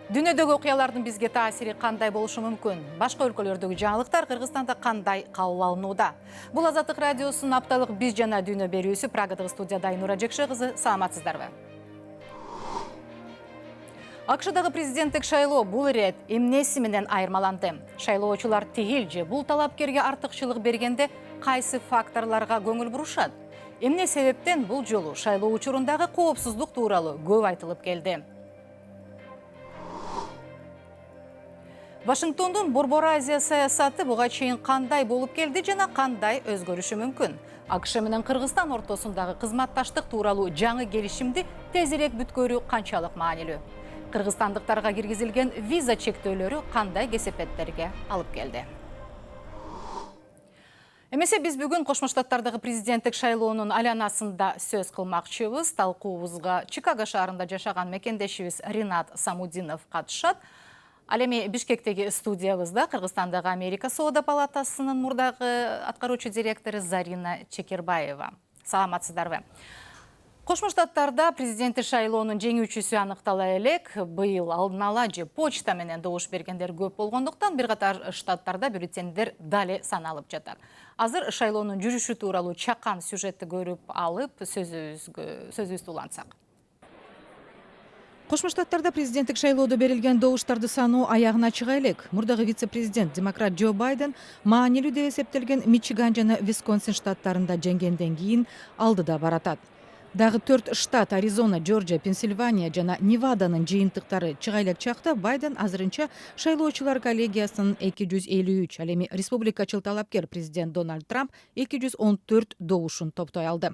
Дүниедегі окуялардын бизге таасири кандай болушу мүмкүн? Башка өлкөлөрдөгү жаңылыктар Кыргызстанда кандай кабыл алынууда? Бул Азаттык радиосунун апталык биз жана дүйнө берүүсү. Прагадагы студияда Айнура Жекше кызы. Саламатсыздарбы? АКШдагы президенттик шайлоо бул ирет эмнеси менен айырмаланды? Шайлоочулар тигил же бул талапкерге артыкчылык бергенде кайсы факторлорго көңүл бурушат? Эмне себептен бул жолу шайлоо учурундагы коопсуздук тууралуу көп айтылып келди? Вашингтондун Борбор Азия саясаты буга чейин кандай болуп келди жана кандай өзгөрүшү мүмкүн? АКШ менен Кыргызстан ортосундагы кызматташтык тууралуу жаңы келишимди тезирээк бүткөрүү канчалык маанилүү? Кыргызстандыктарга киргизилген виза чектөөлөрү кандай кесепеттерге алып келди? Эмесе биз бүгүн Кошмо Штаттардагы президенттик шайлоонун айланасында сөз кылмакчыбыз. Талкуубузга Чикаго шаарында жашаган мекендешибиз Ринат Самудинов катышат. Ал эми Бишкектеги студиябызда Кыргызстандагы Америка Соода палатасынын мурдагы аткаруучу директору Зарина Чекербаева. Саламатсыздарбы? Кошмо Штаттарда президенттик шайлоонун жеңүүчүсү аныктала элек. Быйыл алдын ала же почта менен добуш бергендер көп болгондуктан бир катар штаттарда бюллетендер дали саналып жатат. Азыр шайлоонун жүрүшү тууралуу чакан сюжетти көрүп алып сөзүбүздү улантсак. Кошмо Штаттарда президенттик шайлоодо берилген добуштарды саноо аягына чыга элек. Мурдагы вице-президент демократ Джо Байден маанилүү деп эсептелген Мичиган жана Висконсин штаттарында жеңгенден кийин алдыда баратат. Дагы 4 штат Аризона, Джорджия, Пенсильвания жана Неваданын жыйынтыктары чыга элек чакта Байден азырынча шайлоочулар коллегиясынын 253, ал эми республикачыл талапкер президент Дональд Трамп 214 добушун топтой алды.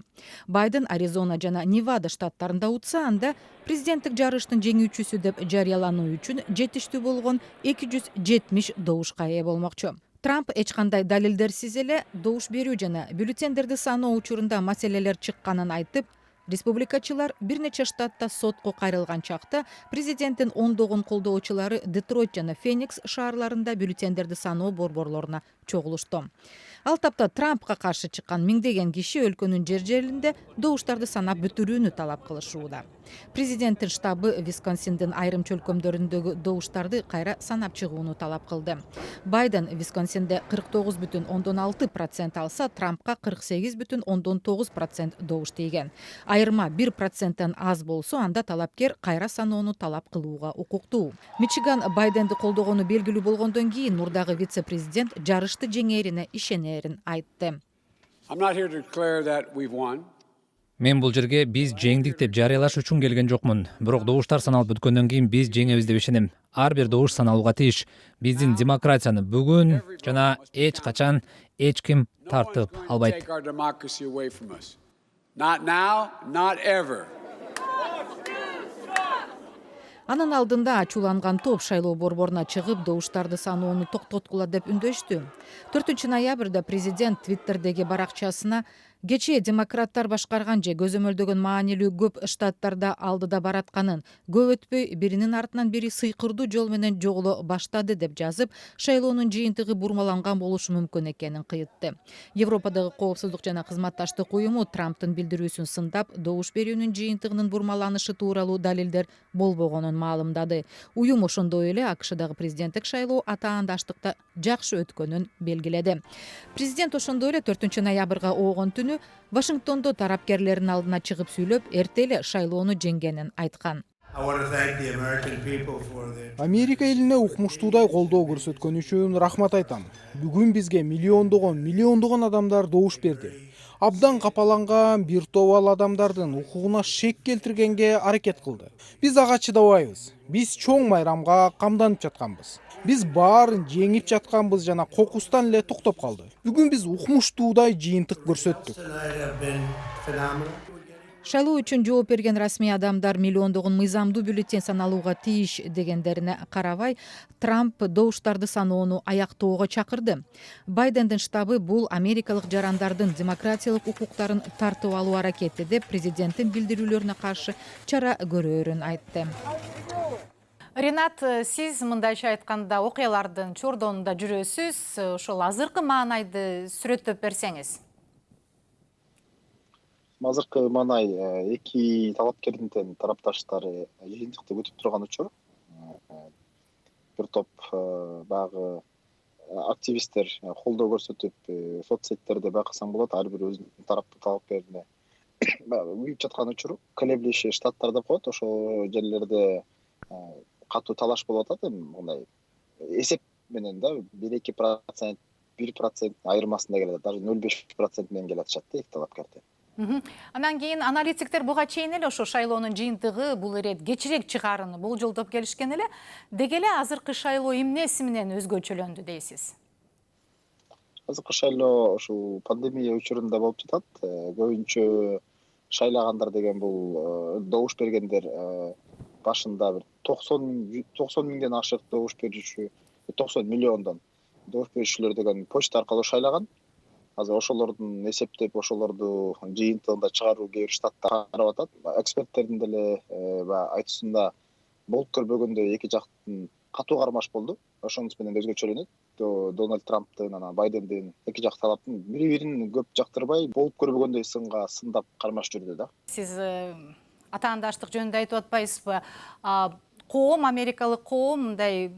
Байден Аризона жана Невада штаттарында утса, анда президенттик жарыштын жеңүүчүсү деп жарыялануу үчүн жетиштүү болгон 270 добушка ээ болмокчу. Трамп эч кандай далилдерсиз эле добуш берүү жана бюллетендерди саноо учурунда маселелер чыкканын айтып, республикачылар бир нече штатта сотко кайрылган чакта президенттин ондогон колдоочулары Детройт жана Феникс шаарларында бюллетендерди саноо борборлоруна чогулушту. Ал тапта Трампка каршы чыккан миңдеген киши өлкөнүн жер-жеринде добуштарды санап бүтүрүүнү талап кылышууда. Президенттин штабы Висконсиндин айрым чөлкөмдөрүндөгү добуштарды кайра санап чыгууну талап кылды. Байден Висконсинде 49,6% алса, Трампка 48,9% добуш тийген. Айырма 1%тен аз болсо, анда талапкер кайра саноону талап кылууга укуктуу. Мичиган Байденди колдогону белгилүү болгондон кийин мурдагы вице-президент жарышты жеңээрине ишенерин айтты. Мен бул жерге биз жеңдик деп жарыялаш үчүн келген жокмун. Бирок добуштар саналып бүткөндөн кийин биз жеңебиз деп ишенем. Ар бир добуш саналууга тийиш. Биздин демократияны бүгүн жана эч качан эч ким тартып албайт. Анын алдында ачууланган топ шайлоо борборуна чыгып, добуштарды саноону токтоткула деп үндөштү. 4 ноябрда президент Твиттердеги баракчасына кечээ демократтар башкарган же көзөмөлдөгөн маанилүү көп штаттарда алдыда баратканын, көп өтпөй биринин артынан бири сыйкырдуу жол менен жоголо баштады деп жазып, шайлоонун жыйынтыгы бурмаланган болушу мүмкүн экенин кыйтты. Европадагы коопсуздук жана кызматташтык уюму Трамптын билдирүүсүн сындап, добуш берүүнүн жыйынтыгынын бурмаланышы тууралуу далилдер болбогонун маалымдады. Уюм ошондой эле АКШдагы президенттик шайлоо атаандаштыкта жакшы өткөнүн белгиледи. Президент ошондой эле 4 ноябрга оогон түнү Вашингтондо тарапкерлердин алдына чыгып сүйлөп, эрте эле шайлоону жеңгенин айткан. Америка элине укмуштуудай колдоо көрсөткөнү үчүн рахмат айтам. Бүгүн бизге миллиондогон адамдар добуш берди. Абдан капаланган бир топ ал адамдардын укугуна шек келтиргенге аракет кылды. Биз ага чыдабайбыз. Биз чоң майрамга камданып жатканбыз. Биз баарын жеңип жатканбыз жана кокустан эле токтоп калды. Бүгүн биз укмуштуудай жыйынтык көрсөттүк. Шайлоо үчүн жооп берген расмий адамдар миллиондогон мыйзамдуу бюллетень саналууга тийиш дегендерине карабай, Трамп добуштарды саноону аяктоого чакырды. Байдендин штабы бул америкалык жарандардын демократиялык укуктарын тартып алуу аракети деп президенттин билдирүүлөрүнө каршы чара көрөөрүн айтты. Ринат, сиз мындайча айтканда окуялардын чордонунда жүрөсүз, ошол азыркы маанайды сүрөттөп берсеңиз. Азыркы маанай эки талапкердин тарапташтары жыйынтыкты күтүп турган учур. бир топ баягы активисттер колдоо көрсөтүп соц сеттерде байкасаң болот, ар бир өзүнүн тараптуу талапкерине күйүп жаткан учуру колеблющий штаттар деп коет, ошол жерлерде катуу талаш болуп атат. Эми мындай эсеп менен да 1-2%, 1% айырмасында келет, даже 0,5% менен келе атышат да эки талапкерде. Анан кийин аналитиктер буга чейин эле ошо шайлоонун жыйынтыгы бул ирет кечирээк чыгаарын болжолдоп келишкен эле. Деги эле азыркы шайлоо эмнеси менен өзгөчөлөндү дейсиз? Азыркы шайлоо ушул пандемия учурунда болуп жатат. Көбүнчө шайлагандар деген бул добуш бергендер башында бир 90 миңден ашык добуш берүүчү, 90 миллиондон добуш берүүчүлөр деген почта аркылуу шайлаган. Азыр ошолордун эсептеп, ошолорду жыйынтыгында чыгаруу кээ бир штаттар карап атат. Эксперттердин деле айтуусунда болуп көрбөгөндөй эки жактын катуу кармаш болду. Ошонус менен өзгөчөлөнөт. Дональд Трамптын, анан Байдендин эки жак талаптын бири-бирин көп жактырбай, болуп көрбөгөндөй сындап кармаш жүрдү да. Сиз атаандаштык жөнүндө айтып атпайсызбы? Коом, америкалык коом мындай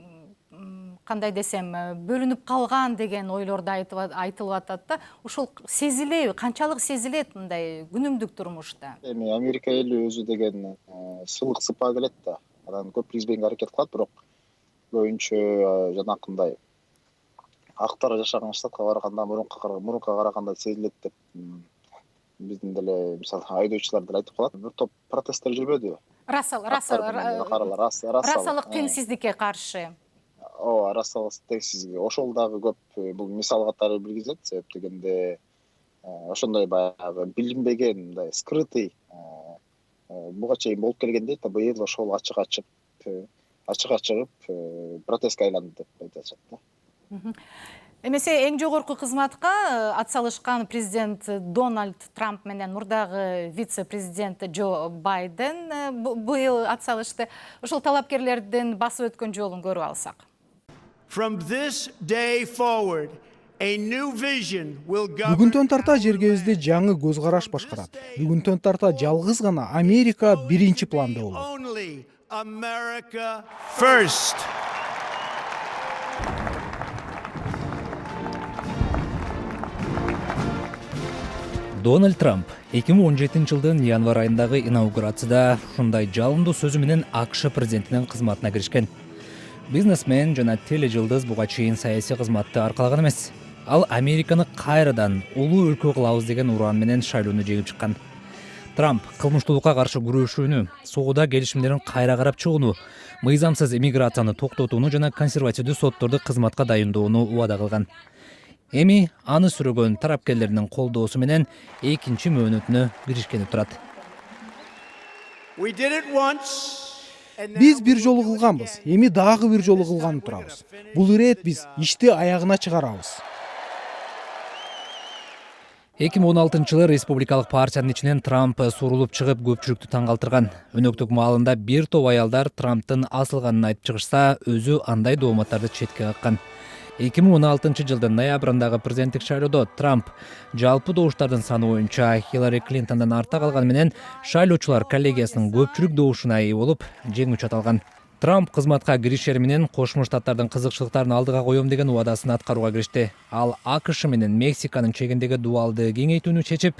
кандай десем, бөлүнүп калган деген ойлорду айтылып атат да. Ошол сезилеби, канчалык сезилет мындай күнүмдүк турмушта? Эми Америка эли өзү деген сылык сыпа келет да. Анан көп киргизбегенге аракет кылат, бирок көбүнчө жанакындай актар жашаган штатка караганда мурунка караганда сезилет деп биздин деле мисалы айдоочулар деле айтып калат. Бир топ протесттер жүрбөдү? Расалык теңсиздикке каршы. Ооба, расалык теңсиздик. Ошол дагы көп бул мисал катары билгизет, себеп дегенде ошондой баягы билинбеген, мындай скрытый буга чейин болуп келгендей, быйыл ошол ачык чыгып протестке айланды деп айтышат да. Эмесе эң жогорку кызматка атсалышкан президент Дональд Трамп менен мурдагы вице-президент Джо Байден быйыл атсалышты. Ошол талапкерлердин басып өткөн жолун көрүп алсак. Бүгүнтөн тарта жергебизди жаңы көз караш башкарат. Бүгүнтөн тарта жалгыз гана Америка биринчи планда болот. Дональд Трамп 2017 жылдын январь айындагы инаугурацияда ушундай жалындуу сөзү менен АКШ президентинин кызматына киришкен. Бизнесмен жана тележылдыз буга чейин саясий кызматты аркалаган эмес. Ал Американы кайрадан улуу өлкө кылабыз деген уран менен шайлоону жеңип чыккан. Трамп кылмыштуулукка каршы күрөшүүнү, соода келишимдерин кайра карап чыгууну, мыйзамсыз иммиграцияны токтотууну жана консервативдүү сотторду кызматка дайындоону убада кылган. Эми аны сүрөгөн тарапкерлеринин колдоосу менен экинчи мөөнөтүнө киришкени турат. Биз бир жолу кылганбыз, эми дагы бир жолу кылганы турабыз. Бул ирет биз ишти аягына чыгарабыз. 2016-жылы республикалык партиянын ичинен Трамп сурулуп чыгып көпчүлүктү таң калтырган. Өнөктүк маалында бир топ аялдар Трамптын асылганын айтып чыгышса, өзү андай дооматтарды четке каккан. 2016 жылдын ноябрындагы президенттик шайлоодо Трамп жалпы добуштардын саны боюнча Хиллари Клинтондон артта калганы менен шайлоочулар коллегиясынын көпчүлүк добушуна ээ болуп, жеңүүчү аталган. Трамп кызматка киришери менен Кошмо Штаттардын кызыкчылыктарын алдыга коем деген убадасын аткарууга киришти. Ал АКШ менен Мексиканын чегиндеги дуалды кеңейтүүнү чечип,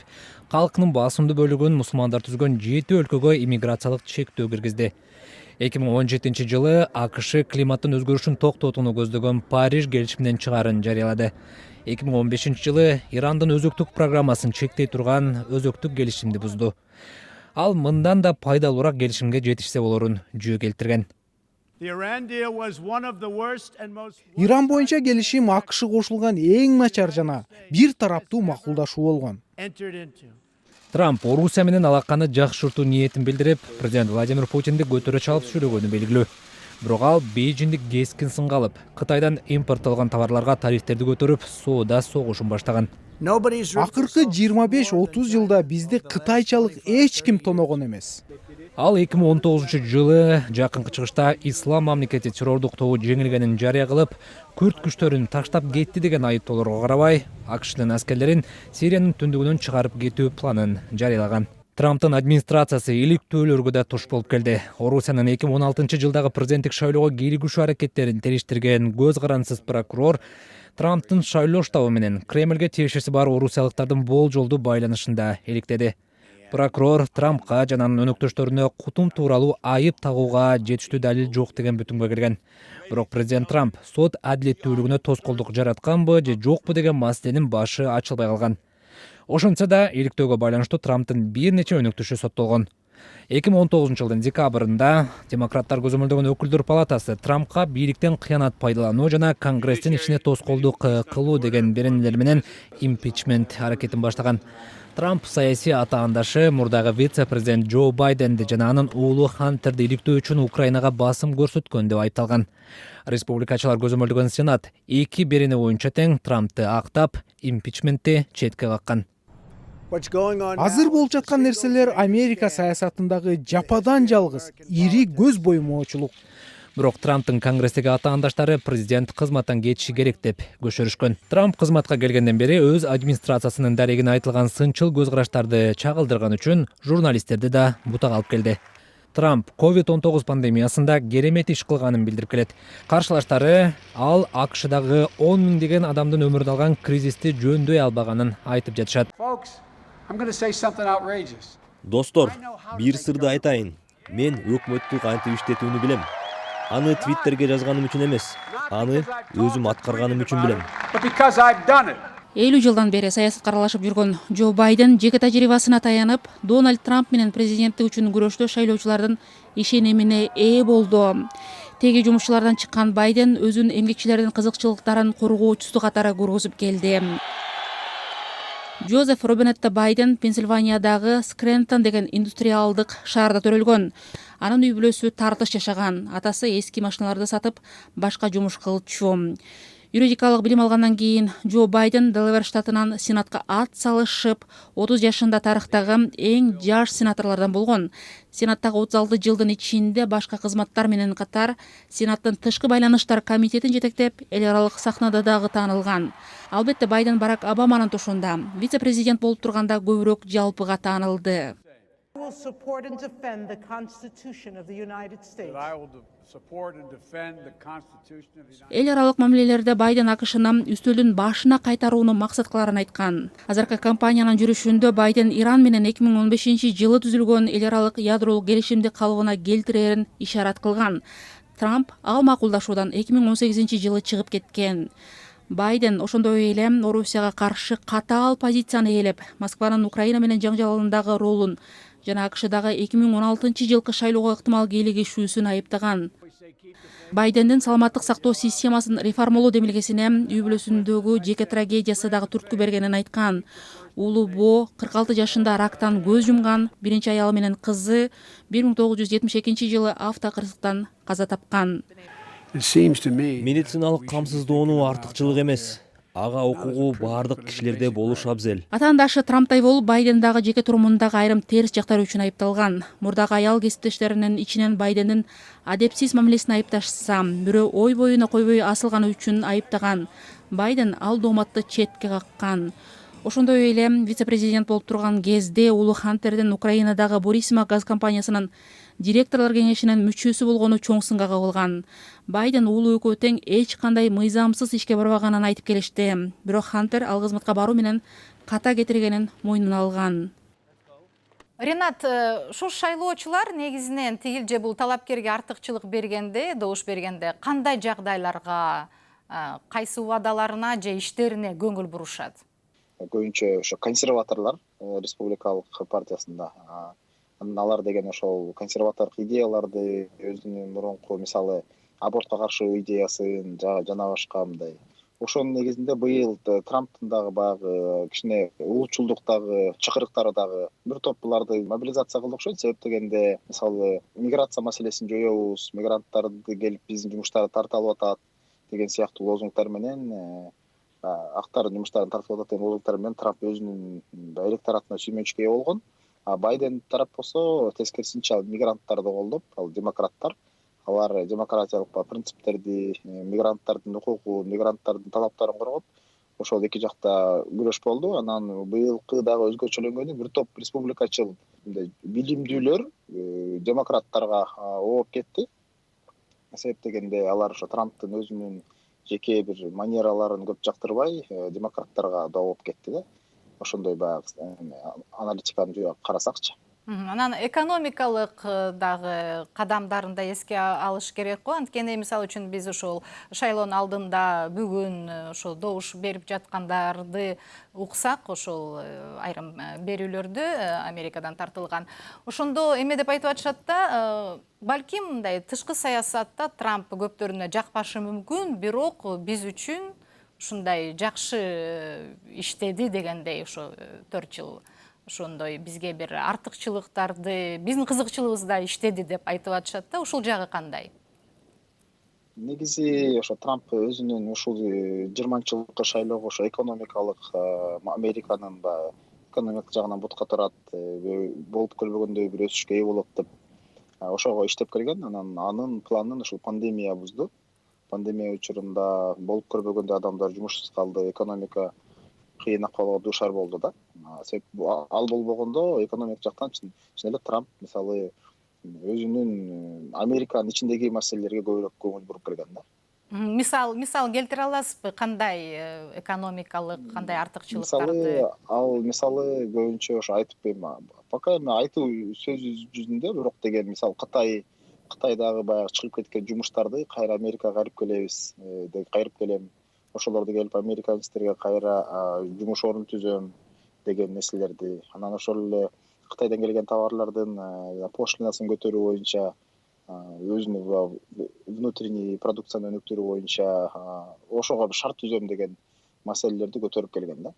калкынын басымдуу бөлүгүн мусулмандар түзгөн 7 өлкөгө иммиграциялык чектөө киргизди. 2017 жылы АКШ климаттын өзгөрүшүн токтотууну көздөгөн Париж келишиминен чыгаарын жарыялады. 2015 жылы Ирандын өзөктүк программасын чектей турган өзөктүк келишимди бузду. Ал мындан да пайдалуураак келишимге жетишсе болорун жөө келтирген. Иран боюнча келишим АКШ кошулган эң начар жана бир тараптуу макулдашуу болгон. Трамп Орусия менен алаканы жакшыртуу ниетин билдирип, президент Владимир Путинди көтөрө чалып сүйлөгөнү белгилүү. Бирок ал Бейжиңди кескин сынга алып, Кытайдан импорттолгон товарларга тарифтерди көтөрүп, соода согушун баштаган. Акыркы 25-30 жылда бизди кытайчалык эч ким тоногон эмес. Ал 2019 жылы жакынкы чыгышта Ислам мамлекети террордук тобу жеңилгенин жарыя кылып, күрд күчтөрүн таштап кетти деген айыптоолорго карабай, АКШнын аскерлерин Сириянын түндүгүнөн чыгарып кетүү планын жарыялаган. Трамптын администрациясы иликтөөлөргө да туш болуп келди. Орусиянын 2016 жылдагы президенттик шайлоого кийлигишүү аракеттерин териштирген көз карансыз прокурор Трамптын шайлоо штабы менен Кремльге тиешеси бар орусиялыктардын болжолдуу байланышында иликтеди. Прокурор Трампка жана анын өнөктөштөрүнө кутум тууралуу айып тагууга жетиштүү далил жок деген бүтүнгө келген. Бирок президент Трамп сот адилеттүүлүгүнө тоскоолдук жаратканбы же жокпу деген маселенин башы ачылбай калган. Ошентсе да иликтөөгө байланыштуу Трамптын бир нече өнөктөшү соттолгон. 2019 жылдын декабрында демократтар көзөмөлдөгөн өкүлдөр палатасы Трампка бийликтен кыянат пайдалануу жана Конгресстин ишине тоскоолдук кылуу деген беренелер менен импичмент аракетин баштаган. Трамп саясий атаандашы мурдагы вице-президент Джо Байденди жана анын уулу Хантерди иликтөө үчүн Украинага басым көрсөткөн деп айыпталган. Республикачылар көзөмөлдөгөн Сенат эки берене боюнча тең Трампты актап, импичментти четке каккан. Азыр болуп жаткан нерселер Америка саясатындагы жападан жалгыз ири көз боймоочулук. Бирок Трамптын Конгресстеги атаандаштары президент кызматтан кетиши керек деп көчөрүшкөн. Трамп кызматка келгенден бери өз администрациясынын дарегине айтылган сынчыл көз караштарды чагылдырган үчүн журналисттерди да бутак алып келди. Трамп COVID-19 пандемиясында керемет иш кылганын билдирип келет. Каршылаштары ал АКШдагы 10 миңдеген адамдын өмүрүн алган кризисти жөндөй албаганын айтып жатышат. Достор, бир сырды айтайын. Мен өкмөттү кантип иштетүүнү билем. Аны Твиттерге жазганым үчүн эмес, аны өзүм аткарганым үчүн билем. 50 жылдан бери саясатка аралашып жүргөн Джо Байден жеке тажрыйбасына таянып, Дональд Трамп менен президенттик үчүн күрөштө шайлоочулардын ишенимине ээ болду. Теги жумушчулардан чыккан Байден өзүн эмгекчилердин кызыкчылыктарын коргоочусу катары көргөзүп келди. Джозеф Робинетта Байден Пенсильваниядагы Скрентон деген индустриалдык шаарда төрөлгөн. Анын үй бүлөсү тартыш жашаган. Атасы эски машиналарды сатып, башка жумуш кылчу. Юридикалык билим алгандан кийин Джо Байден Делавер штатынан Сенатка ат салышып, 30 жашында тарыхтагы эң жаш сенаторлордон болгон. Сенаттагы 36 жылдын ичинде башка кызматтар менен катар Сенаттын тышкы байланыштар комитетин жетектеп, эл аралык сахнада дагы таанылган. Албетте Байден Барак Обаманын тушунда вице-президент болуп турганда көбүрөөк жалпыга таанылды. Эл аралык мамилелерде Байден АКШны үстөлдүн башына кайтарууну максат кыларын айткан. Азыркы кампаниянын жүрүшүндө Байден Иран менен 2015 жылы түзүлгөн эл аралык ядролук келишимди калыбына келтирерин ишарат кылган. Трамп ал макулдашуудан 2018 жылы чыгып кеткен. Байден ошондой эле Орусияга каршы катаал позицияны ээлеп, Москванын Украина менен жаңжалындагы ролун жана АКШдагы 2016 жылкы шайлоого ыктымал кийлигишүүсүн айыптаган. Байдендин саламаттык сактоо системасын реформалоо демилгесине үй бүлөсүндөгү жеке трагедиясы дагы түрткү бергенин айткан. Уулу Бо 46 жашында рактан көз жумган, биринчи аялы менен кызы 1972 жылы автокырсыктан каза тапкан. Медициналык камсыздоону артыкчылык эмес. Ага окугу бардык кишилерде болуш абзел. Атаандашы Трамптай болуп, Байден дагы жеке турумундагы айрым терс жактары үчүн айыпталган. Мурдагы аял кесиптештеринин ичинен Байдендин адепсиз мамилесин айыпташса, бирөө ой боюна койбой асылганы үчүн айыптаган. Байден ал дооматты четке каккан. Ошондой эле вице-президент болуп турган кезде уулу Хантердин Украинадагы Бурисма газ компаниясынын директорлор кеңешинин мүчөсү болгону чоң сынга кабылган. Байден уулу экөө тең эч кандай мыйзамсыз ишке барбаганын айтып келишти. Бирок Хантер ал кызматка баруу менен ката кетиргенин мойнуна алган. Ренат, ушу шайлоочулар негизинен тигил же бул талапкерге артыкчылык бергенде, добуш бергенде кандай жагдайларга, кайсы убадаларына же иштерине көңүл бурушат? Көбүнчө ошо консерваторлор республикалык партиясында. Алар деген ошол консерватордук идеяларды, өзүнүн мурунку мисалы абортко каршы идеясын жана башка мындай. Ошонун негизинде быйыл Трамптын дагы баягы кичине улуучулдуктагы чакырыктары дагы бир топ буларды мобилизация кылды окшойт. Себеп дегенде мисалы миграция маселесин жоёбуз, мигранттарды келип биздин жумуштарды тартып алып атат деген сыяктуу лозунгтар менен актар жумуштарын тартып атат деген лозунгтар менен Трамп өзүнүн электоратына сүймөнчүккө ээ болгон. Байден тарап болсо тескерисинче мигранттарды колдоп, ал демократтар, алар демократиялык принциптерди, мигранттардын укугун, мигранттардын талаптарын коргоп, ошол эки жакта күрөш болду. Анан быйылкы дагы өзгөчөлөнгөнү бир топ республикачыл билимдүүлөр демократтарга ооп кетти. Себеп дегенде алар ошо Трамптын өзүнүн жеке бир манераларын көп жактырбай, демократтарга да ооп кетти да. Ошондой баягы аналитиканы карасакчы. Анан экономикалык дагы кадамдарын да эске алыш керек го. Анткени мисалы үчүн биз ошол шайлоонун алдында бүгүн ошол добуш берип жаткандарды уксак, ошол айрым берүүлөрдү Америкадан тартылган. Ошондо эме деп айтып атышат да, балким мындай тышкы саясатта Трамп көптөрүнө жакпашы мүмкүн, бирок биз үчүн ушундай жакшы иштеди дегендей ошо 4 жыл ошондой бизге бир артыкчылыктарды, биздин кызыкчылыгыбызда иштеди деп айтып атышат да, ушул жагы кандай? Негизи ошо Трамп өзүнүн ушул 20-жылкы шайлоого ошо экономикалык Американын экономикалык жагынан бутка турат, болуп көрбөгөндөй бир өсүшкө ээ болот деп ошого иштеп келген. Анан анын планын ушул пандемия бузду. Пандемия учурунда болуп көрбөгөндөй адамдар жумушсуз калды, экономика кыйын акыбалга дуушар болду да. Себеп ал болбогондо экономик жактан чын эле Трамп мисалы өзүнүн Американын ичиндеги маселелерге көбүрөөк көңүл буруп келген да. Мисал келтире аласызбы? Кандай экономикалык, кандай артыкчылыктарды? Мисалы көбүнчө ошо айтып койм. Пока эми айтуу сөз жүзүндө, бирок деген мисал Кытайдагы баягы чыгып кеткен жумуштарды кайра Америкага кайрып келебиз, кайрып келем. Ошолорду келип американецтерге кайра жумуш орун түзөм деген нерселерди. Анан ошол эле Кытайдан келген товарлардын пошлинасын көтөрүү боюнча, өзүнүн внутренний продукцияны өнүктүрүү боюнча ошого шарт түзөм деген маселелерди көтөрүп келген да.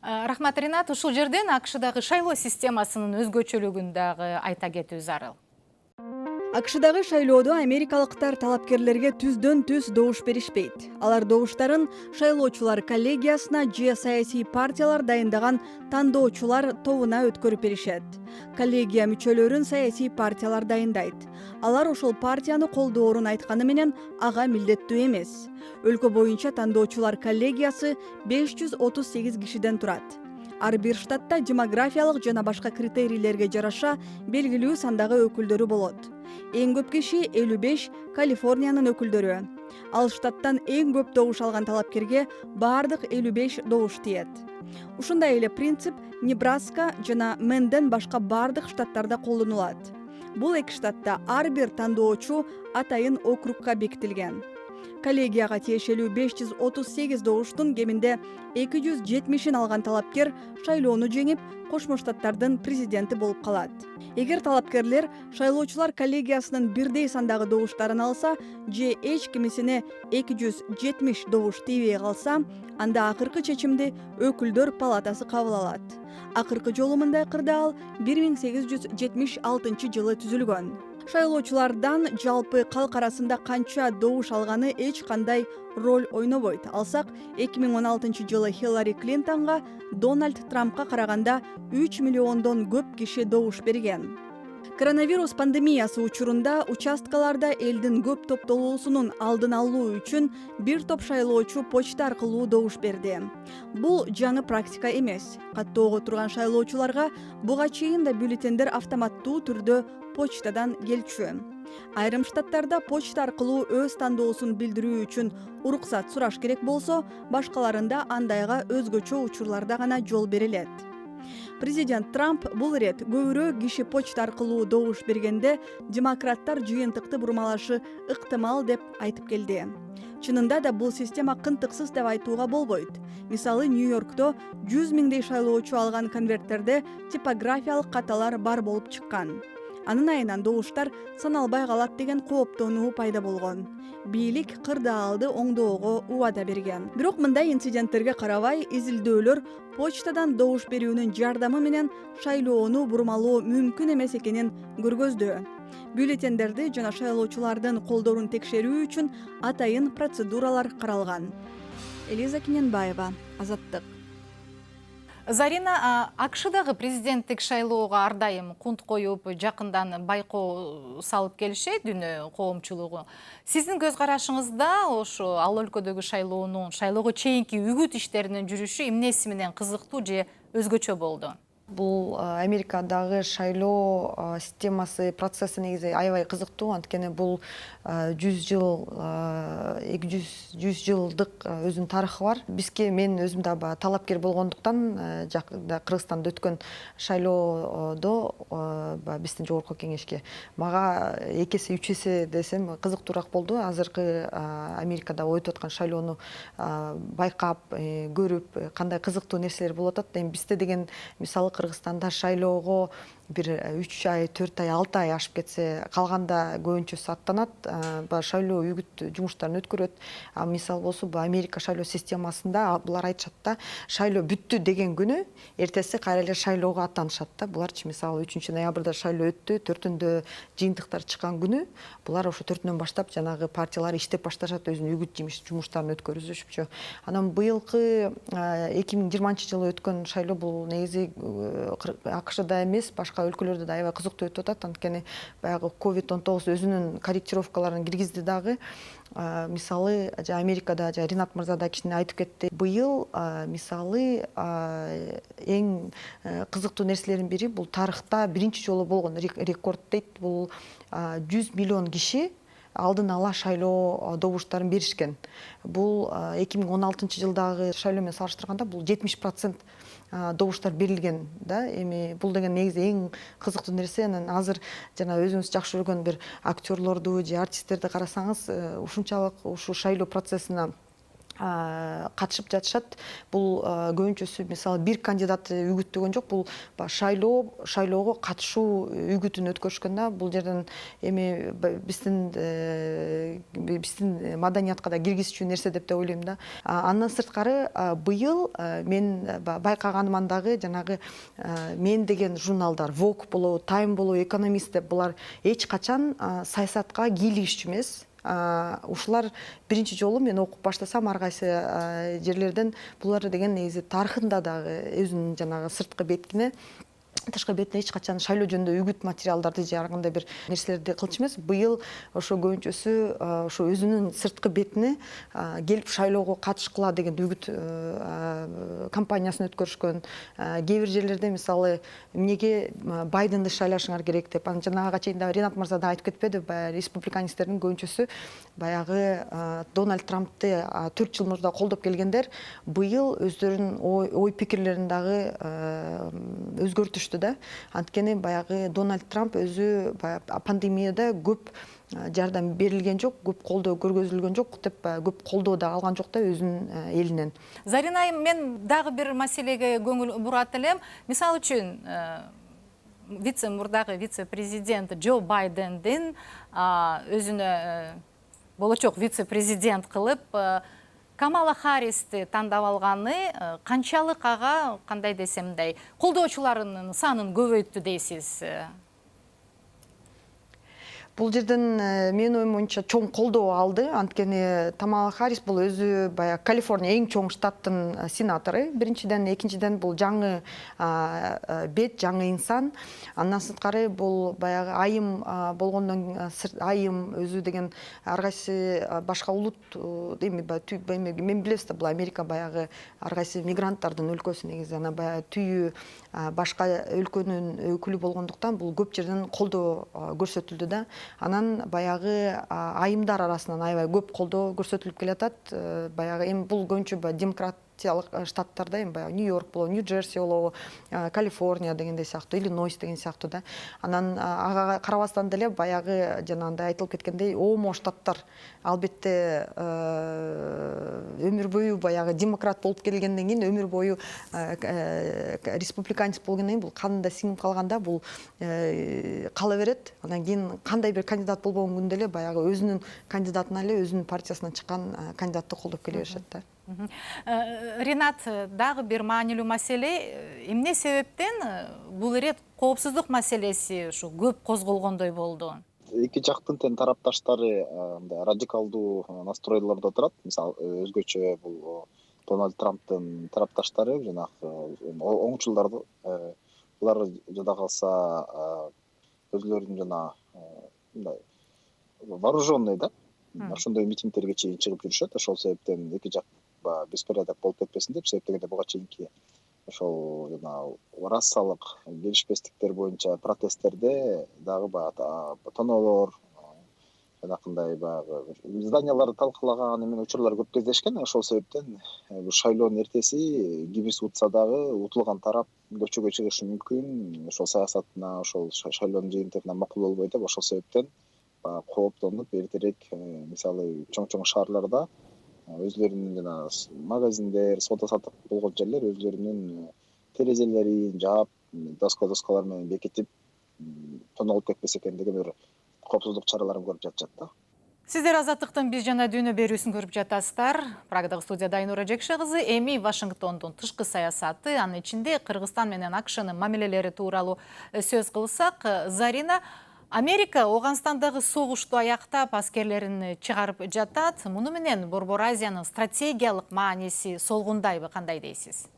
Рахмат, Ринат. Ушул жерден АКШдагы шайлоо системасынын өзгөчөлүгүн дагы айта кетүү зарыл. АКШдагы шайлоодо америкалыктар талапкерлерге түздөн түз добуш беришпейт. Алар добуштарын шайлоочулар коллегиясына же саясий партиялар дайындаган тандоочулар тобуна өткөрүп беришет. Коллегия мүчөлөрүн саясий партиялар дайындайт. Алар ошол партияны колдоорун айтканы менен ага милдеттүү эмес. Өлкө боюнча тандоочулар коллегиясы 538 кишиден турат. Ар бир штатта демографиялык жана башка критерийлерге жараша белгилүү сандагы өкүлдөрү болот. Эң көп киши 55 Калифорниянын өкүлдөрү. Ал штаттан эң көп добуш алган талапкерге бардык 55 добуш тиет. Ушундай эле принцип Небраска жана Мэнден башка бардык штаттарда колдонулат. Бул эки штатта ар бир тандоочу атайын округга бекитилген. Коллегияга тиешелүү 538 добуштун кеминде 270-ин алган талапкер шайлоону жеңип, Кошмо Штаттардын президенти болуп калат. Эгер талапкерлер шайлоочулар коллегиясынын бирдей сандагы добуштарын алса, же эч кимисине 270 добуш тийбей калса, анда акыркы чечимди өкүлдөр палатасы кабыл алат. Акыркы жолу мындай кырдаал 1876 жылы түзүлгөн. Шайлоочулардан жалпы калк арасында канча добуш алганы эч кандай роль ойнобойт. Алсак, 2016 жылы Хиллари Клинтонго Дональд Трампка караганда 3 миллиондон көп киши добуш берген. Коронавирус пандемиясы учурунда участкаларда элдин көп топтолуусунун алдын алуу үчүн бир топ шайлоочу почта аркылуу добуш берди. Бул жаңы практика эмес. Каттоого турган шайлоочуларга буга чейин да бюллетендер автоматтуу түрдө почтадан келчү. Айрым штаттарда почта аркылуу өз тандоосун билдирүү үчүн уруксат сураш керек болсо, башкаларында андайга өзгөчө учурларда гана жол берилет. Президент Трамп бул ирет көбүрөөк киши почта аркылуу добуш бергенде демократтар жыйынтыкты бурмалашы ыктымал деп айтып келди. Чынында да бул система кынтыксыз деп айтууга болбойт. Мисалы, Нью-Йоркто 100 миңдей шайлоочу алган конверттерде типографиялык каталар бар болуп чыккан. Анын айынан добуштар саналбай калат деген кооптонуу пайда болгон. Бийлик кырдаалды оңдоого убада берген. Бирок мындай инциденттерге карабай, изилдөөлөр почтадан добуш берүүнүн жардамы менен шайлоону бурмалоо мүмкүн эмес экенин көргөздү. Бюллетендерди жана шайлоочулардын колдорун текшерүү үчүн атайын процедуралар каралган. Элиза Кененбаева, Азаттык. Зарина, акшдагы президенттик шайлоого ар дайым кунт коюп, жакындан байкоо салып келишет дүнү коомчулугу. Сиздин көз карашыңызда ошо ал өлкөдөгү шайлоого чейинки үгүт иштеринин жүрүшү эмнеси менен кызыктуу же өзгөчө болду? Бул Америкадагы шайлоо системасы, процесси негизи аябай кызыктуу, анткени бул 100 жыл, 200 жылдык өзүнүн тарыхы бар. Бизге мен өзүм да талапкер болгондуктан жакында Кыргызстанда өткөн шайлоодо биздин жогорку кеңешке мага 2 эсе 3 эсе десем кызыктуураак болду. Азыркы Америкада өтүп аткан шайлоону байкап, көрүп, кандай кызыктуу нерселер болуп атат. Эми бизде деген мисалы Кыргызстанда шайлоого бир 3 ай, 4 ай, 6 ай ашып кетсе, калганда көбүнчөсү аттанат, шайлоо үгүт жумуштарын өткөрөт. Мисал болсо, Америка шайлоо системасында булар айтышат да, шайлоо бүттү деген күнү эртеси кайра эле шайлоого аттанышат да. Буларчы мисалы 3 ноябрда шайлоо өттү, 4-ндө жыйынтыктар чыккан күнү булар ошо 4-нөн баштап жанагы партиялар иштеп башташат, өзүнүн үгүт жумуштарын өткөрүшүпчү. Анан быйылкы 2020-жылы өткөн шайлоо бул негизи АКШда эмес, башка өлкөлөрдө да аябай кызыктуу өтүп атат, анткени баягы COVID-19 өзүнүн корректировкаларын киргизди дагы. Мисалы, Америкада Ринат мырза да кичине айтып кетти. Быйыл мисалы эң кызыктуу нерселердин бири бул тарыхта биринчи жолу болгон рекорд дейт. Бул 100 миллион киши алдын ала шайлоо добуштарын беришкен. Бул 2016 жылдагы шайлоо менен салыштырганда бул 70% добуштар берилген да. Эми бул деген негизи эң кызыктуу нерсе. Анан азыр жана өзүңүз жакшы көргөн бир актерлорду же артисттерди карасаңыз, ушунчалык ушу шайлоо процессине катышып жатышат. Бул көбүнчөсү мисалы бир кандидат үгүттөгөн жок, бул шайлоого катышуу үгүтүн өткөрүшкөн да. Бул жерден эми биздин маданиятка да киргизчү нерсе деп ойлойм да. Андан сырткары быйыл мен байкаганыман дагы жанагы мен деген журналдар, Vogue болобу, Time болобу, Economist деп булар эч качан саясатка кийлигишчү эмес. Ушулар биринчи жолу мен окуп баштасам ар кайсы жерлерден булар деген негизи тарыхында дагы өзүнүн жанагы сырткы бетине, тышкы бетине эч качан шайлоо жөнүндө үгүт материалдарды же ар кандай бир нерселерди кылчу эмес. Быйыл ошо көбүнчөсү ошо өзүнүн сырткы бетине келип шайлоого катышкыла деген үгүт кампаниясын өткөрүшкөн. Кээ бир жерлерде мисалы эмнеге Байденди шайлашыңар керек деп, анан жанагыга чейин да Ринат мырза да айтып кетпеди, баягы республиканисттердин көбүнчөсү баягы Дональд Трампты 4 жыл мурда колдоп келгендер быйыл өздөрүнүн ой пикирлерин дагы өзгөртүштү да. Анткени баягы Дональд Трамп өзү пандемияда көп жардам берилген жок, көп колдоо көргөзүлгөн жок деп, көп колдоо да алган жок да өзүнүн элинен. Зарина, мен дагы бир маселеге көңүл бурат элем. Мисалы үчүн мурдагы вице-президент Джо Байдендин өзүнө болочок вице-президент кылып Камала Харристи тандап алганы канчалык ага, кандай десемдей, колдоочуларынын санын көбөйттү дейсиз? Бул жерден менин оюм боюнча чоң колдоо алды, анткени Камала Харрис бул өзү баягы Калифорния эң чоң штаттын сенатору. Биринчиден, экинчиден бул жаңы бет, жаңы инсан. Андан сырткары бул баягы айым болгондон айым өзү деген ар кайсы башка улут мен билебиз да, бул Америка баягы ар кайсы мигранттардын өлкөсү негизи. Анан баягы түйү башка өлкөнүн өкүлү болгондуктан бул көп жерден колдоо көрсөтүлдү да. Анан баягы айымдар арасынан аябай көп колдоо көрсөтүлүп келатат. Баягы эми бул көбүнчө демократиялык штаттарда, эми баягы Нью-Йорк болобу, Нью-Джерси болобу, Калифорния дегендей сыяктуу, Иллинойс деген сыяктуу да. Анан ага карабастан деле баягы жанагындай айтылып кеткендей, оомо штаттар албетте өмүр бою баягы демократ болуп келгенден кийин, өмүр бою республиканист болгондон кийин бул канында сиңип калганда бул кала берет. Анан кийин кандай бир кандидат болбогон күндө эле баягы өзүнүн кандидатына эле, өзүнүн партиясынан чыккан кандидатты колдоп келе беришет да. Ринат, дагы бир маанилүү маселе, эмне себептен бул ирет коопсуздук маселеси ушу көп козголгондой болду? Эки жактын тең тарапташтары радикалдуу настройлордо турат. Мисалы өзгөчө бул Дональд Трамптын тарапташтары жанагы оңчулдарды булар жада калса өзлөрүнүн жана мындай вооруженный да ошондой митингтерге чейин чыгып жүрүшөт. Ошол себептен эки жак беспорядок болуп кетпесин деп, себеп дегенде буга чейинки ошол жана расалык келишпестиктер боюнча протесттерде дагы баягы тоноолор жанакындай баягы зданияларды талкалаган эме учурлар көп кездешкен. Ошол себептен бул шайлоонун эртеси ким утса дагы утулган тарап көчөгө чыгышы мүмкүн. Ошол саясатына, ошол шайлоонун жыйынтыгына макул болбойт деп, ошол себептен кооптонуп эртерээк мисалы чоң шаарларда өзлөрүнүн жана магазиндер, соода саттык болгон жерлер өзлөрүнүн терезелерин жаап, доскалар менен бекитип, тонолуп кетпесе экен деген бир коопсуздук чараларын көрүп жатышат да. Сиздер Азаттыктын биз жана дүйнө берүүсүн көрүп жатасыздар. Прагадагы студияда Айнура Жекше кызы эми Вашингтондун тышкы саясаты, анын ичинде Кыргызстан менен АКШнын мамилелери тууралуу сөз кылсак, Зарина, Америка Оганстандагы согушту аяктап аскерлерин чыгарып жатат. Муну менен Борбор Азиянын стратегиялык мааниси солгундайбы, кандай дейсиз?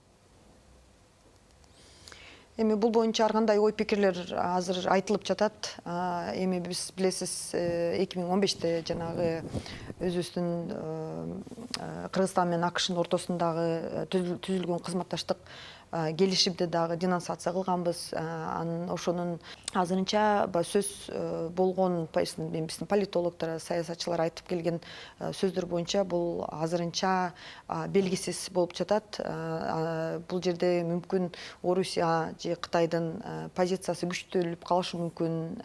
Эми бул боюнча ар кандай ой пикирлер азыр айтылып жатат. Эми биз билесиз 2015-те жанагы өзүбүздүн Кыргызстан менен АКШнын ортосундагы түзүлгөн кызматташтык келишимди дагы денонсация кылганбыз. Ошонун азырынча сөз болгон биздин политологдор, саясатчылар айтып келген сөздөр боюнча бул азырынча белгисиз болуп жатат. Бул жерде мүмкүн Орусия же Кытайдын позициясы күчтөлүп калышы мүмкүн.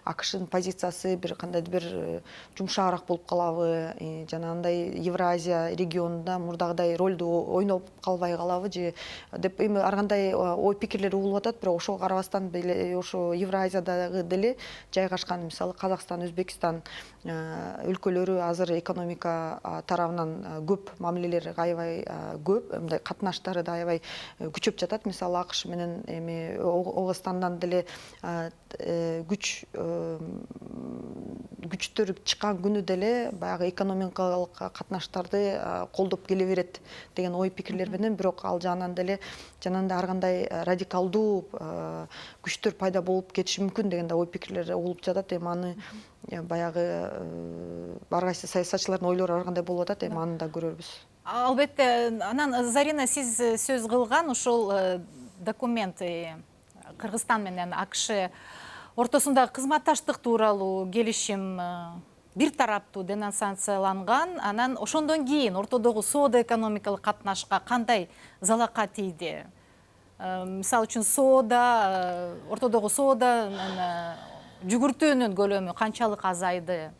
АКШнын позициясы бир кандайдыр бир жумшаагыраак болуп калабы, жанагындай Евразия регионунда мурдагыдай ролду ойноп калбай калабы же деп эми ар кандай ой пикирлер угулуп атат. Бирок ошого карабастан ошо Евразиядагы деле жайгашкан мисалы Казакстан, Өзбекстан өлкөлөрү азыр экономика тарабынан көп мамилелер аябай көп, мындай катнаштары да аябай күчөп жатат. Мисалы АКШ менен эми Оганстандан деле күчтөр чыккан күнү деле баягы экономикалык катнаштарды колдоп келе берет деген ой пикирлер менен, бирок ал жагынан деле жанагындай ар кандай радикалдуу күчтөр пайда болуп кетиши мүмкүн деген да ой пикирлер угулуп жатат. Эми аны баягы ар кайсы саясатчылардын ойлору ар кандай болуп атат, эми аны да көрөрбүз. Албетте, анан Зарина, сиз сөз кылган ошол документ Кыргызстан менен АКШ ортосундагы кызматташтык тууралуу келишим бир тараптуу денонсацияланган. Анан ошондон кийин ортодогу соода экономикалык катнашка кандай залака тийди? Мисалы үчүн ортодогу соода жүгүртүүнүн көлөмү канчалык азайды?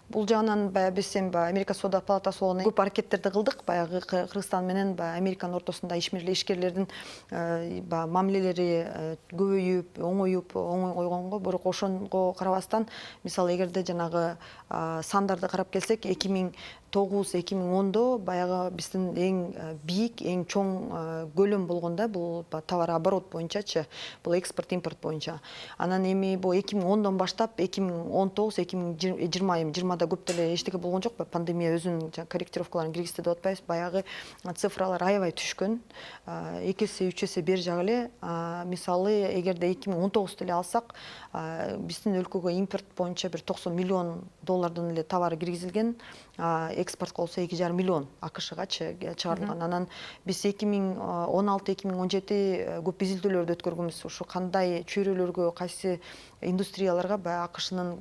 Бул жагынан биз Америка соода палатасы болгон көп аракеттерди кылдык. Баягы Кыргызстан менен Американын ортосунда ишмерлешкерлердин мамилелери көбөйүп, оңоюп койгонго, бирок ошонго карабастан, мисалы эгерде жанагы сандарды карап келсек, 2009-2010 баягы биздин эң бийик, эң чоң көлөм болгондо бул товар оборот боюнчачы, бул экспорт импорт боюнча. Анан эми бул 2010дон баштап 2019-2020 көп деле эчтеке болгон жок. Пандемия өзүнүн корректировкаларын киргизди деп атпайбыз. Баягы цифралар аябай түшкөн. 2 эсе, 3 эсе бери жагы эле. Мисалы, эгерде 2019 деле алсак, биздин өлкөгө импорт боюнча бир 90 миллион доллардан эле товар киргизилген. Экспорт болсо 2,5 миллион АКШгачы чыгарылган. Анан биз 2016-2017 көп изилдөөлөрдү өткөргөнбүз. Ушу кандай чөйрөлөргө, кайсы индустрияларга баягы АКШдан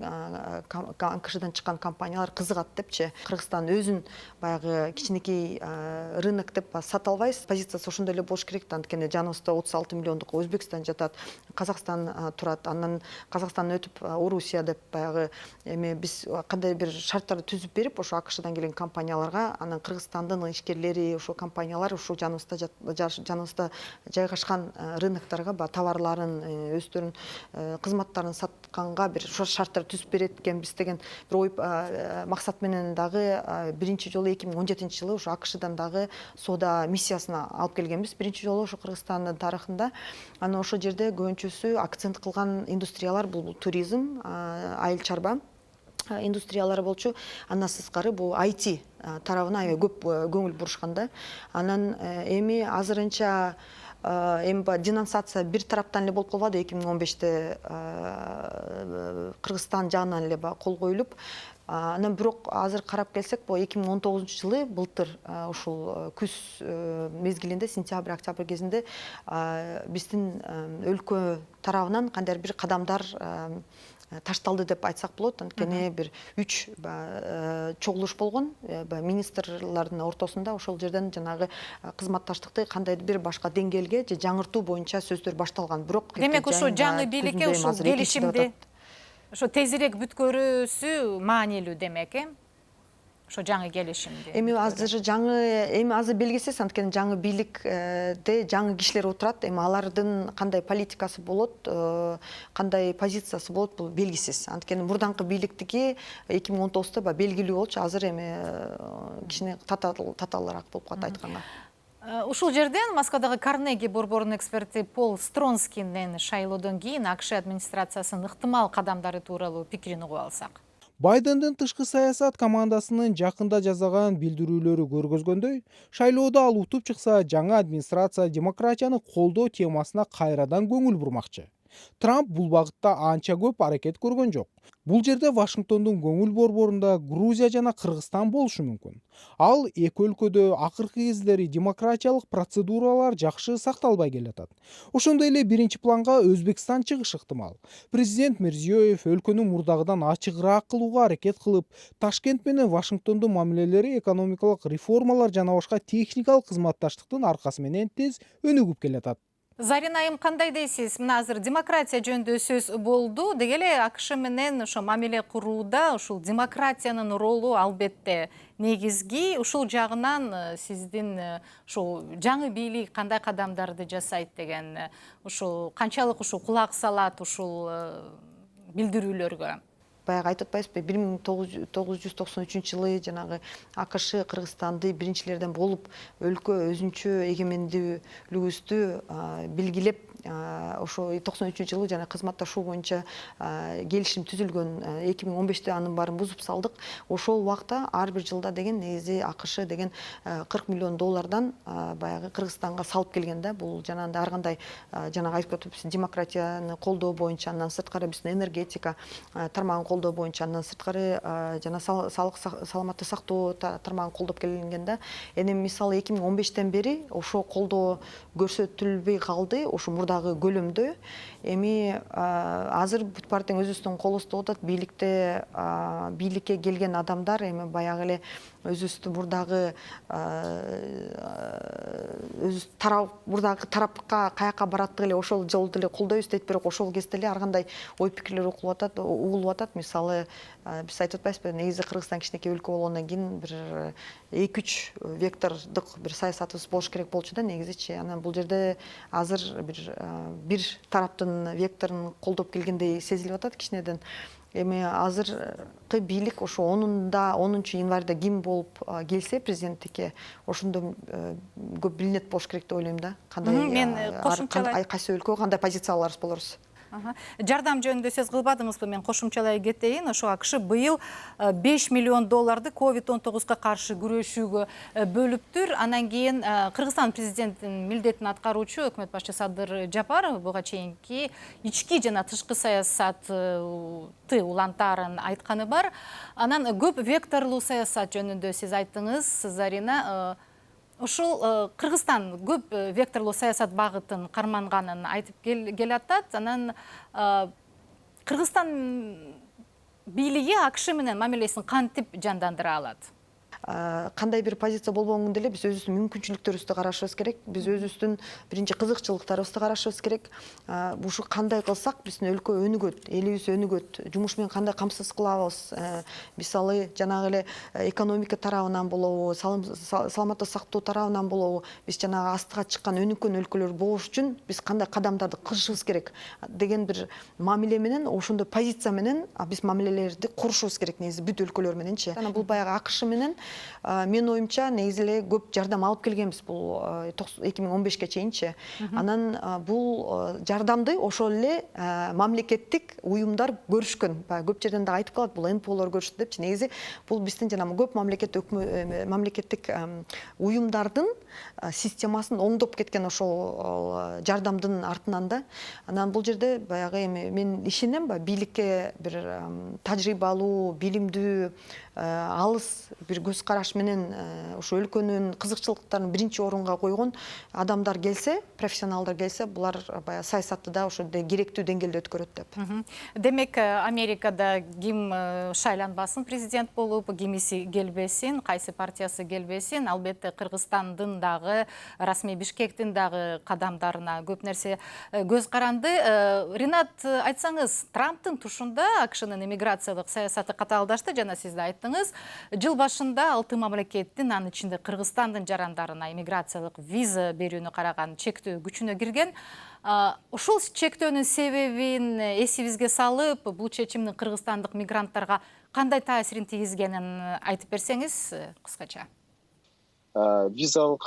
чыккан компаниялар кызыгат депчи. Кыргызстан өзүн баягы кичинекей рынок деп сата албайбыз. Позициясы ошондой эле болуш керек. Анткени жаныбызда 36 миллиондук Өзбекстан жатат, Казакстан турат. Анан Казакстан өтүп Орусия деп баягы эми биз кандай бир шарттарды түзүп берип, ошо АКШдан келген компанияларга, анан Кыргызстандын ишкерлери, ошо компаниялар ушул жаныбызда жайгашкан рыноктарга товарларын, өздөрүнүн кызматтарын сатканга бир шарттар түзүп берет экенбиз деген бир ой максат менен дагы биринчи жолу 2017 жылы ошо АКШдан дагы соода миссиясына алып келгенбиз. Биринчи жолу ошо Кыргызстандын тарыхында. Анан ошол жерде көбүнчөсү акцент кылган индустриялар бул туризм, айыл чарба. индустриялары болчу. Андан сырткары бул IT тарабына аябай көп көңүл бурушкан да. Анан эми азырынча эми денонсация бир тараптан эле болуп калбады. 2015-те Кыргызстан жагынан эле кол коюлуп, анан бирок азыр карап келсек, бул 2019-жылы былтыр ушул күз мезгилинде, сентябрь-октябрь кезинде биздин өлкө тарабынан кандайдыр бир кадамдар ташталды деп айтсак болот. Анткени бир 3 чогулуш болгон министрлардын ортосунда. Ошол жерден жанагы кызматташтыкты кандайдыр бир башка деңгээлге же жаңыртуу боюнча сөздөр башталган. Бирок демек ошо жаңы бийликке ушул келишимди ошо тезирээк бүткөрүүсү маанилүү демек, ошо жаңы келишимди. Эми азыр белгисиз, анткени жаңы бийликте жаңы кишилер отурат. Эми алардын кандай политикасы болот, кандай позициясы болот, бул белгисиз. Анткени мурданкы бийликтики 2019-то белгилүү болчу, азыр эми кичине татаалыраак болуп калат айтканга. Ушул жерден Москвадагы Карнеги борборунун эксперти Пол Стронскинин шайлоодон кийин АКШ администрациясынын ыктымал кадамдары тууралуу пикирин угуп алсак. Байдендин тышкы саясат командасынын жакында жасаган билдирүүлөрү көргөзгөндөй, шайлоодо ал утуп чыкса, жаңы администрация демократияны колдоо темасына кайрадан көңүл бурмакчы. Трамп бул багытта анча көп аракет көргөн жок. Бул жерде Вашингтондун көңүл борборунда Грузия жана Кыргызстан болушу мүмкүн. Ал эки өлкөдө акыркы кездери демократиялык процедуралар жакшы сакталбай келатат. Ошондой эле биринчи планга Өзбекстан чыгышы ыктымал. Президент Мирзиёев өлкөнү мурдагыдан ачыгыраак кылууга аракет кылып, Ташкент менен Вашингтондун мамилелери экономикалык реформалар жана башка техникалык кызматташтыктын аркасы менен тез өнүгүп келатат. Зарина айым, кандай дейсиз? Мына азыр демократия жөнүндө сөз болду. Деги эле АКШ менен ошо мамиле курууда ушул демократиянын ролу албетте негизги. Ушул жагынан сиздин ушул жаңы бийлик кандай кадамдарды жасайт деген ушул канчалык ушул кулак салат ушул билдирүүлөргө? Баягы айтып атпайсызбы, 1993-жылы жанагы АКШ Кыргызстанды биринчилерден болуп, өлкө өзүнчө эгемендүүлүгүбүздү белгилеп, ошо 93-жылы жана кызматташуу боюнча келишим түзүлгөн. 2015-те анын баарын бузуп салдык. Ошол убакта ар бир жылда деген негизи АКШ деген $40 миллион баягы Кыргызстанга салып келген да. Бул жанагындай ар кандай жанагы айтып атпайсызбы, демократияны колдоо боюнча, андан сырткары биздин энергетика тармагын колдоо боюнча, андан сырткары жана саламаттык сактоо тармагын колдоп келинген да. Эми мисалы 2015-тен бери ошо колдоо көрсөтүлбөй калды, ошо мурдагы көлөмдө. Эми азыр бүт баары тең өзүбүздүн колубузда отат. Бийликке келген адамдар эми баягы эле өзүбүздүн мурдагы тарапка каяка бараттык эле ошол жолду эле колдойбуз дейт, бирок ошол кезде эле ар кандай ой пикирлер угулуп атат. Мисалы биз айтып атпайбызбы, негизи Кыргызстан кичинекей өлкө болгондон кийин бир 2-3 вектордук бир саясатыбыз болуш керек болчу да негизичи. Анан бул жерде азыр бир тараптын векторун колдоп келгендей сезилип атат кичинеден. Эми азыркы бийлик ошо 10-январда ким болуп келсе президенттикке, ошондо көп билинет болуш керек деп ойлойм да. Кандай кайсы өлкө кандай позицияларыбыз болорбуз. Жардам жөнүндө сөз кылбадыңызбы? Мен кошумчалай кетейин. Ошо АКШ быйыл $5 миллион COVID-19 каршы күрөшүүгө бөлүптүр. Анан кийин Кыргызстан президентинин милдетин аткаруучу өкмөт башчы Садыр Жапаров буга чейинки ички жана тышкы саясатты улантаарын айтканы бар. Анан көп векторлуу саясат жөнүндө сиз айттыңыз, Зарина. Ушул Кыргызстан көп векторлуу саясат багытын карманганын айтып келатат. Анан Кыргызстан бийлиги АКШ менен мамилесин кантип жандандыра алат? Кандай бир позиция болбогон деле биз өзүбүздүн мүмкүнчүлүктөрүбүздү карашыбыз керек. Биз өзүбүздүн биринчи кызыкчылыктарыбызды карашыбыз керек. Ушу кандай кылсак биздин өлкө өнүгөт, элибиз өнүгөт, жумуш менен кандай камсыз кылабыз. Мисалы жанагы эле экономика тарабынан болобу, саламаттык сактоо тарабынан болобу, биз жанагы астыга чыккан өнүккөн өлкөлөр болуш үчүн биз кандай кадамдарды кылышыбыз керек деген бир мамиле менен, ошондой позиция менен биз мамилелерди курушубуз керек негизи бүт өлкөлөр мененчи. Анан бул баягы АКШ менен менин оюмча негизи эле көп жардам алып келгенбиз бул 2015-ке чейинчи. Анан бул жардамды ошол эле мамлекеттик уюмдар көрүшкөн. Көп жерден да айтып калат, бул НПОлор көрүштү депчи. Негизи бул биздин жана көп мамлекеттик уюмдардын системасын оңдоп кеткен ошол жардамдын артынан да. Анан бул жерде баягы эми мен ишенем, бийликке бир тажрыйбалуу, билимдүү, алыс бир көз караш менен ошо өлкөнүн кызыкчылыктарын биринчи орунга койгон адамдар келсе, профессионалдар келсе, булар баягы саясатты да ошо керектүү деңгээлде өткөрөт деп. Демек, Америкада ким шайланбасын президент болуп, кимиси келбесин, кайсы партиясы келбесин, албетте Кыргызстандын дагы, расмий Бишкектин дагы кадамдарына көп нерсе көз каранды. Ринат, айтсаңыз, Трамптын тушунда АКШнын иммиграциялык саясаты катаалдашты, жана сиз да айттыңыз. Жыл башында 6 мамлекеттин, анын ичинде Кыргызстандын жарандарына иммиграциялык виза берүүнү караган чектөө күчүнө кирген. Ошол чектөөнүн себебин эсибизге салып, бул чечимдин кыргызстандык мигранттарга кандай таасирин тийгизгенин айтып берсеңиз кыскача. Визалык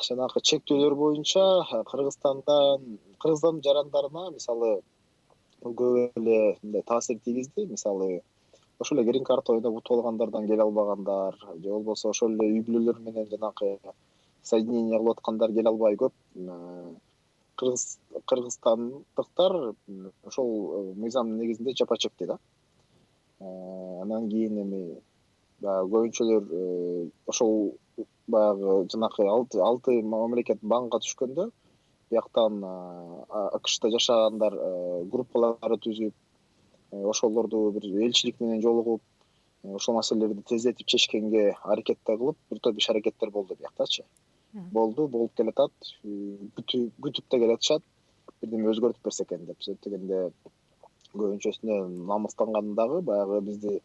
жанагы чектөөлөр боюнча Кыргызстан жарандарына мисалы көп эле мындай таасир тийгизди. Мисалы ошол эле грин карта ойноп утуп алгандардан келе албагандар, же болбосо ошол эле үй бүлөлөр менен жанагы соединение кылып аткандар келе албай көп. Кыргызстандыктар ошол мыйзамдын негизинде жапа чекти да. Анан кийин эми көбүнчөлөр ошол баягы жанагы 6 мамлекет банга түшкөндө, бияктан АКШта жашагандар группалары түзүп, ошолорду бир элчилик менен жолугуп, ошол маселелерди тездетип чечкенге аракеттер кылып, бир топ иш аракеттер болду бияктачы. Болуп келатат, күтүп да келатышат, бирдеме өзгөртүп берсе экен деп. Дегенде көбүнчөсүнө намыстанганы дагы баягы бизди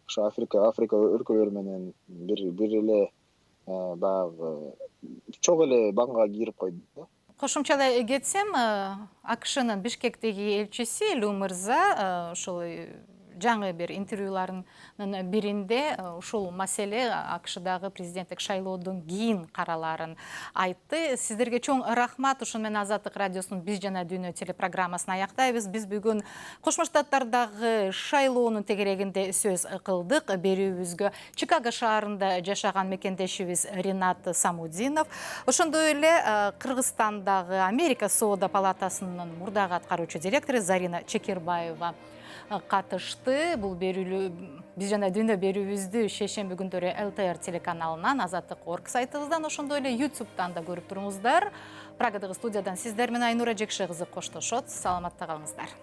ошо Африка өлкөлөрү менен бир эле баягы чок эле банга кирип койду да. Кошумчалай кетсем, АКШнын Бишкектеги элчиси Лю мырза ошол жаңы бир интервьюларынын биринде ушул маселе АКШдагы президенттик шайлоодон кийин караларын айтты. Сиздерге чоң рахмат. Ошон менен Азаттык радиосунун Биз жана Дүйнө телепрограммасын аяктайбыз. Биз бүгүн Кошмо Штаттардагы шайлоонун тегерегинде сөз кылдык. Берүүбүзгө Чикаго шаарында жашаган мекендешибиз Ринат Самудинов, ошондой эле Кыргызстандагы Америка Соода палатасынын мурдагы аткаруучу директору Зарина Чекербаева катышты. Бул Биз жана Дүйнө берүүбүздү шейшемби күндөрү ЛТР телеканалынан, Азаттык.орг сайтыбыздан, ошондой эле YouTube'дан да көрүп туруңуздар. Прагадагы студиядан сиздер менен Айнура Жекше кызы коштошот. Саламатта калыңыздар.